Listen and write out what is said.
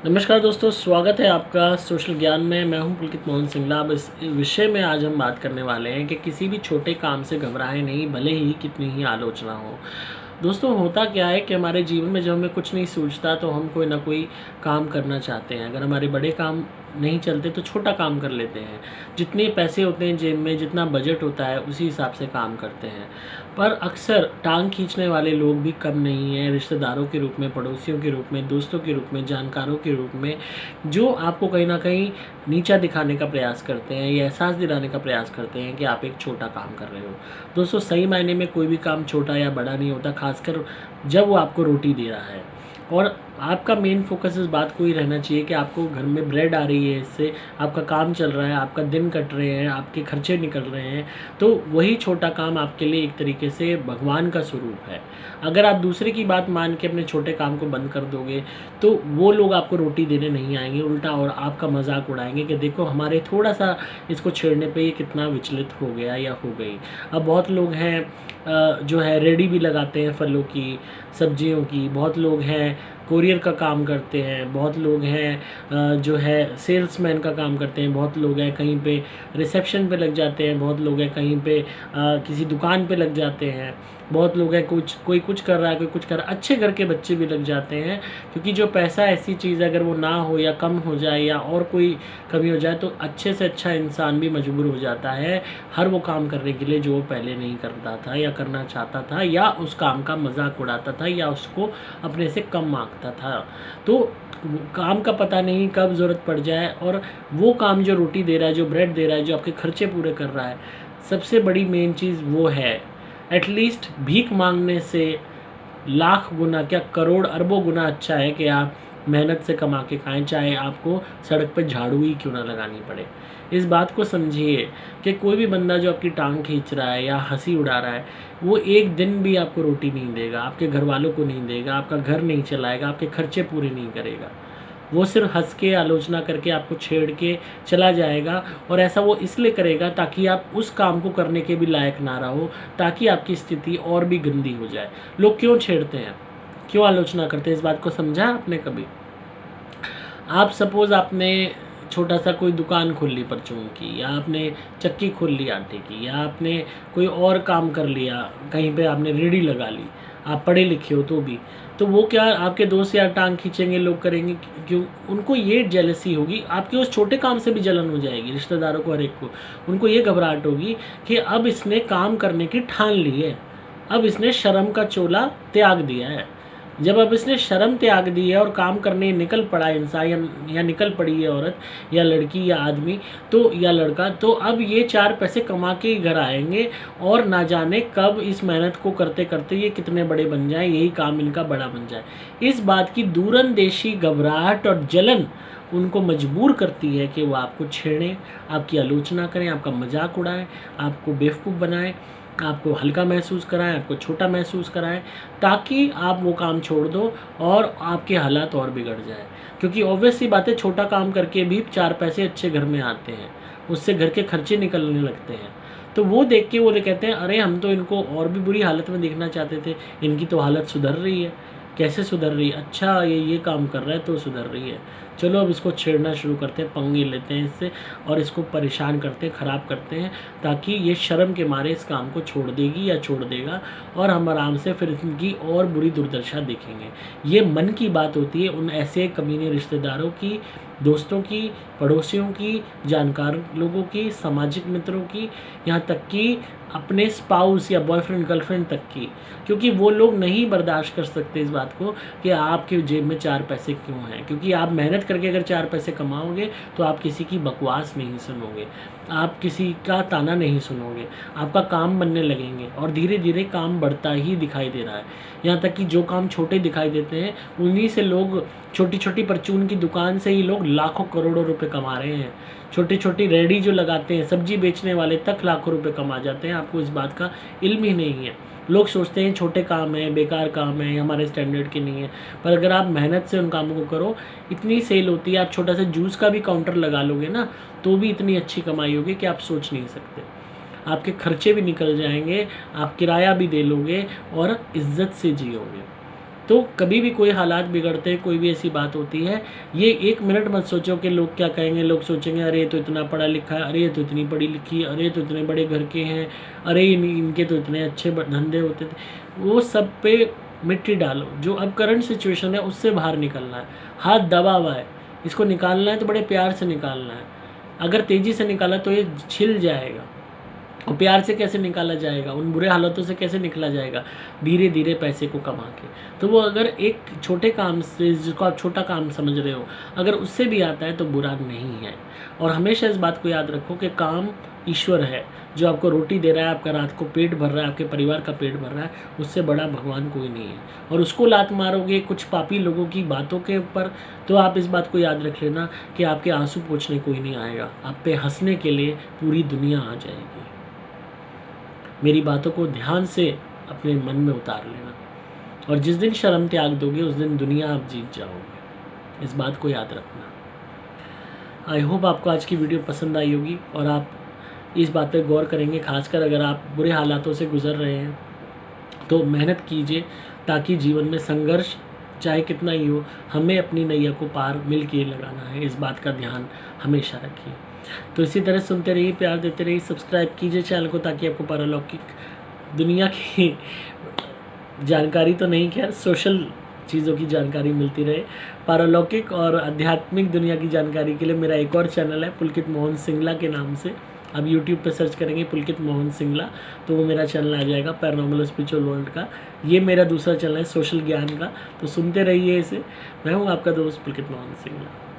नमस्कार दोस्तों, स्वागत है आपका सोशल ज्ञान में। मैं हूं पुलकित मोहन सिंगला। अब इस विषय में आज हम बात करने वाले हैं कि किसी भी छोटे काम से घबराएं नहीं, भले ही कितनी ही आलोचना हो। दोस्तों, होता क्या है कि हमारे जीवन में जब हमें कुछ नहीं सूझता तो हम कोई ना कोई काम करना चाहते हैं। अगर हमारे बड़े काम नहीं चलते तो छोटा काम कर लेते हैं। जितने पैसे होते हैं जेब में, जितना बजट होता है, उसी हिसाब से काम करते हैं। पर अक्सर टांग खींचने वाले लोग भी कम नहीं हैं। रिश्तेदारों के रूप में, पड़ोसियों के रूप में, दोस्तों के रूप में, जानकारों के रूप में, जो आपको कहीं ना कहीं नीचा दिखाने का प्रयास करते हैं या एहसास दिलाने का प्रयास करते हैं कि आप एक छोटा काम कर रहे हो। दोस्तों, सही मायने में कोई भी काम छोटा या बड़ा नहीं होता, खासकर जब वो आपको रोटी दे रहा है। और आपका मेन फोकस इस बात को ही रहना चाहिए कि आपको घर में ब्रेड आ रही है, इससे आपका काम चल रहा है, आपका दिन कट रहे हैं, आपके खर्चे निकल रहे हैं। तो वही छोटा काम आपके लिए एक तरीके से भगवान का स्वरूप है। अगर आप दूसरे की बात मान के अपने छोटे काम को बंद कर दोगे तो वो लोग आपको रोटी देने नहीं आएंगे, उल्टा और आपका मजाक उड़ाएंगे कि देखो हमारे थोड़ा सा इसको छेड़ने पे ये कितना विचलित हो गया या हो गई। अब बहुत लोग हैं जो है रेडी भी लगाते हैं फलों की, सब्जियों की। बहुत लोग हैं कोरियर का काम करते हैं। बहुत लोग हैं जो है सेल्समैन का काम करते हैं। बहुत लोग हैं कहीं पे रिसेप्शन पे लग जाते हैं। बहुत लोग हैं कहीं पे किसी दुकान पे लग जाते हैं। बहुत लोग हैं कोई कुछ कर रहा है, कोई कुछ कर रहा है। अच्छे घर के बच्चे भी लग जाते हैं, क्योंकि जो पैसा ऐसी चीज़ है, अगर वो ना हो या कम हो जाए या और कोई कमी हो जाए तो अच्छे से अच्छा इंसान भी मजबूर हो जाता है हर वो काम करने के लिए जो वो पहले नहीं करता था या करना चाहता था, या उस काम का मजाक उड़ाता था या उसको अपने से कम मांगता था। तो काम का पता नहीं कब ज़रूरत पड़ जाए, और वो काम जो रोटी दे रहा है, जो ब्रेड दे रहा है, जो आपके खर्चे पूरे कर रहा है, सबसे बड़ी मेन चीज़ वो है। एटलीस्ट भीख मांगने से लाख गुना क्या करोड़ अरबों गुना अच्छा है कि आप मेहनत से कमा के खाएं, चाहे आपको सड़क पर झाड़ू ही क्यों ना लगानी पड़े। इस बात को समझिए कि कोई भी बंदा जो आपकी टांग खींच रहा है या हंसी उड़ा रहा है, वो एक दिन भी आपको रोटी नहीं देगा, आपके घर वालों को नहीं देगा, आपका घर नहीं चलाएगा, आपके खर्चे पूरे नहीं करेगा। वो सिर्फ हंस के, आलोचना करके, आपको छेड़ के चला जाएगा। और ऐसा वो इसलिए करेगा ताकि आप उस काम को करने के भी लायक ना रहो, ताकि आपकी स्थिति और भी गंदी हो जाए। लोग क्यों छेड़ते हैं, क्यों आलोचना करते हैं, इस बात को समझा आपने कभी? आप सपोज़ आपने छोटा सा कोई दुकान खोल ली परचून की, या आपने चक्की खोल ली आटे की, या आपने कोई और काम कर लिया, कहीं पे आपने रेहड़ी लगा ली, आप पढ़े लिखे हो तो भी। तो वो क्या आपके दोस्त यार टांग खींचेंगे, लोग करेंगे क्यों? उनको ये जेलसी होगी, आपके उस छोटे काम से भी जलन हो जाएगी, रिश्तेदारों को, हर एक को। उनको ये घबराहट होगी कि अब इसने काम करने की ठान ली है, अब इसने शर्म का चोला त्याग दिया है। जब अब इसने शर्म त्याग दी है और काम करने निकल पड़ा इंसान, या निकल पड़ी है औरत या लड़की या आदमी, तो या लड़का, तो अब ये 4 पैसे कमा के ही घर आएंगे, और ना जाने कब इस मेहनत को करते करते ये कितने बड़े बन जाए, यही काम इनका बड़ा बन जाए। इस बात की दूरंदेशी घबराहट और जलन उनको मजबूर करती है कि वो आपको छेड़ें, आपकी आलोचना करें, आपका मजाक उड़ाएं, आपको बेवकूफ़ बनाएं, आपको हल्का महसूस कराएं, आपको छोटा महसूस कराएं, ताकि आप वो काम छोड़ दो और आपके हालात और बिगड़ जाए। क्योंकि ऑब्वियस सी बात है, छोटा काम करके भी 4 पैसे अच्छे घर में आते हैं, उससे घर के खर्चे निकलने लगते हैं। तो वो देख के वो कहते हैं, अरे हम तो इनको और भी बुरी हालत में देखना चाहते थे, इनकी तो हालत सुधर रही है। कैसे सुधर रही है? अच्छा, ये काम कर रहा है तो सुधर रही है। चलो अब इसको छेड़ना शुरू करते हैं, पंगे लेते हैं इससे, और इसको परेशान करते हैं, ख़राब करते हैं, ताकि ये शर्म के मारे इस काम को छोड़ देगी या छोड़ देगा, और हम आराम से फिर इनकी और बुरी दुर्दशा देखेंगे। ये मन की बात होती है उन ऐसे कमीने रिश्तेदारों की, दोस्तों की, पड़ोसियों की, जानकार लोगों की, सामाजिक मित्रों की, यहाँ तक कि अपने स्पाउस या बॉयफ्रेंड गर्लफ्रेंड तक की। क्योंकि वो लोग नहीं बर्दाश्त कर सकते इस बात को कि आपके जेब में 4 पैसे क्यों हैं। क्योंकि आप मेहनत करके अगर 4 पैसे कमाओगे तो आप किसी की बकवास नहीं सुनोगे, आप किसी का ताना नहीं सुनोगे, आपका काम बनने लगेंगे, और धीरे धीरे काम बढ़ता ही दिखाई दे रहा है। यहाँ तक कि जो काम छोटे दिखाई देते हैं, उन्हीं से लोग, छोटी छोटी परचून की दुकान से ही लोग लाखों करोड़ों रुपए कमा रहे हैं। छोटी छोटी रेहड़ी जो लगाते हैं, सब्जी बेचने वाले तक लाखों रुपए कमा जाते हैं। आपको इस बात का इल्म ही नहीं है। लोग सोचते हैं छोटे काम है, बेकार काम है, हमारे स्टैंडर्ड के नहीं है। पर अगर आप मेहनत से उन कामों को करो, इतनी सेल होती है। आप छोटा सा जूस का भी काउंटर लगा लोगे ना, तो भी इतनी अच्छी कमाई होगी कि आप सोच नहीं सकते। आपके खर्चे भी निकल जाएंगे, आप किराया भी दे लोगे और इज्जत से जियोगे। तो कभी भी कोई हालात बिगड़ते हैं, कोई भी ऐसी बात होती है, ये 1 मिनट मत सोचो कि लोग क्या कहेंगे। लोग सोचेंगे अरे ये तो इतना पढ़ा लिखा है, अरे ये तो इतनी पढ़ी लिखी, अरे ये तो इतने बड़े घर के हैं, अरे इनके तो इतने अच्छे धंधे होते थे। वो सब पे मिट्टी डालो। जो अब करंट सिचुएशन है उससे बाहर निकलना है। हाथ दबा हुआ है, इसको निकालना है तो बड़े प्यार से निकालना है। अगर तेज़ी से निकाला तो ये छिल जाएगा। और प्यार से कैसे निकाला जाएगा, उन बुरे हालातों से कैसे निकला जाएगा, धीरे धीरे पैसे को कमा के। तो वो अगर एक छोटे काम से, जिसको आप छोटा काम समझ रहे हो, अगर उससे भी आता है तो बुरा नहीं है। और हमेशा इस बात को याद रखो कि काम ईश्वर है जो आपको रोटी दे रहा है, आपका रात को पेट भर रहा है, आपके परिवार का पेट भर रहा है, उससे बड़ा भगवान कोई नहीं है। और उसको लात मारोगे कुछ पापी लोगों की बातों के ऊपर, तो आप इस बात को याद रख लेना कि आपके आंसू पोंछने कोई नहीं आएगा, आप पे हंसने के लिए पूरी दुनिया आ जाएगी। मेरी बातों को ध्यान से अपने मन में उतार लेना, और जिस दिन शर्म त्याग दोगे उस दिन दुनिया आप जीत जाओगे। इस बात को याद रखना। आई होप आपको आज की वीडियो पसंद आई होगी और आप इस बात पे गौर करेंगे। खासकर अगर आप बुरे हालातों से गुजर रहे हैं तो मेहनत कीजिए, ताकि जीवन में संघर्ष चाहे कितना ही हो, हमें अपनी नैया को पार मिल के लगाना है। इस बात का ध्यान हमेशा रखिए। तो इसी तरह सुनते रहिए, प्यार देते रहिए, सब्सक्राइब कीजिए चैनल को, ताकि आपको पारलौकिक दुनिया की जानकारी तो नहीं, खैर सोशल चीज़ों की जानकारी मिलती रहे। पारलौकिक और आध्यात्मिक दुनिया की जानकारी के लिए मेरा एक और चैनल है पुलकित मोहन सिंगला के नाम से। अब YouTube पे सर्च करेंगे पुलकित मोहन सिंगला तो वो मेरा चैनल आ जाएगा, पैरानॉर्मल स्पिरिचुअल वर्ल्ड का। ये मेरा दूसरा चैनल है सोशल ज्ञान का, तो सुनते रहिए इसे। मैं हूँ आपका दोस्त पुलकित मोहन सिंगला।